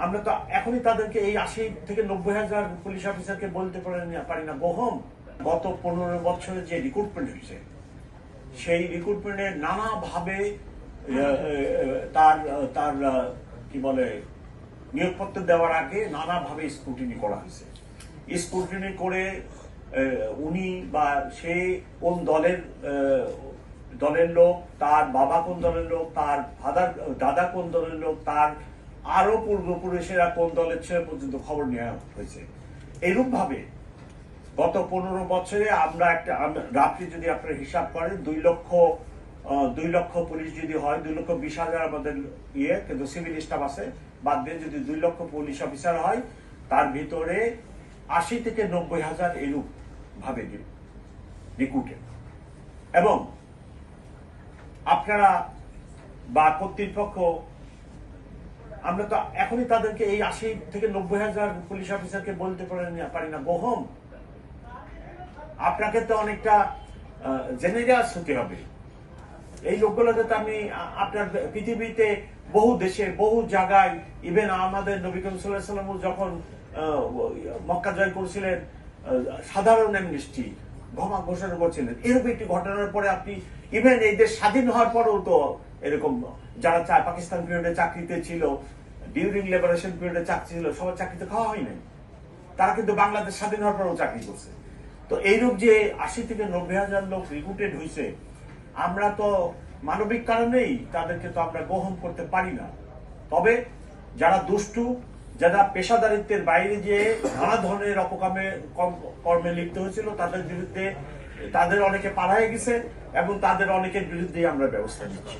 আমরা তো এখনই তাদেরকে এই 80,000 থেকে 90,000 পুলিশ অফিসারকে বলতে পারি না গহম। গত 15 বছরে যে রিক্রুটমেন্ট হয়েছে সেই রিক্রুটমেন্টে নানাভাবে তার তার কি বলে নিয়োগপত্র দেওয়ার আগে নানাভাবে স্ক্রুটিনি করা হয়েছে। স্ক্রুটিনি করে উনি বা সে কোন দলের লোক, তার বাবা কোন দলের লোক, তার দাদা কোন দলের লোক, তার আরো পূর্বপুরুষেরা কোন দলের ছিল পর্যন্ত খবর নেওয়া হয়েছে। এরূপ ভাবে গত 15 বছরে আমরা রাত্রি যদি আপনারা হিসাব করেন 2 লক্ষ পুলিশ যদি হয়, 2,20,000 আমাদের কিন্তু সিভিল স্টাফ আছে, বাদ দিয়ে যদি 2 লক্ষ পুলিশ অফিসার হয়, তার ভিতরে 80 থেকে 90,000 এরূপ ভাবে রিক্রুটেড। এবং আপনারা বা কর্তৃপক্ষ, আমরা তো এখনই তাদেরকে এই 80 থেকে 90,000 পুলিশ অফিসারকে বলতে পারি না গহম। আপনাকে তো অনেকটা জেনারেস হতে হবে। এই লোকগুলোকে তো আমি আপনার পৃথিবীতে বহু দেশে বহু জায়গায়, ইভেন আমাদের নবী করিম সাল্লাল্লাহু আলাইহি ওয়াসাল্লাম যখন মক্কা জয় করেছিলেন, সাধারণ অ্যামনেস্টি ঘোষণা করছিলেন। এরকম একটি ঘটনার পরে আপনি ইভেন এই দেশ স্বাধীন হওয়ার পরেও তো এরকম যারা পাকিস্তান পিরিয়ডে চাকরিতে ছিল, ডিউরিং লিবারেশন পিরিয়ডে চাকরি ছিল, সবার চাকরিতে খাওয়া হয় নাই। তারা কিন্তু বাংলাদেশ স্বাধীন হওয়ার পরেও চাকরি করছে। তো এইরূপ যে 80 থেকে 90,000 লোক রিক্রুটেড হয়েছে, আমরা তো মানবিক কারণেই তাদেরকে তো আমরা গ্রহণ করতে পারি না। তবে যারা দুষ্টু, যারা পেশাদারিত্বের বাইরে যে নানা ধরনের কর্মে লিপ্ত হয়েছিল, তাদের বিরুদ্ধে তাদের অনেকে পালায়ে গেছে এবং তাদের অনেকের বিরুদ্ধে আমরা ব্যবস্থা নিচ্ছি।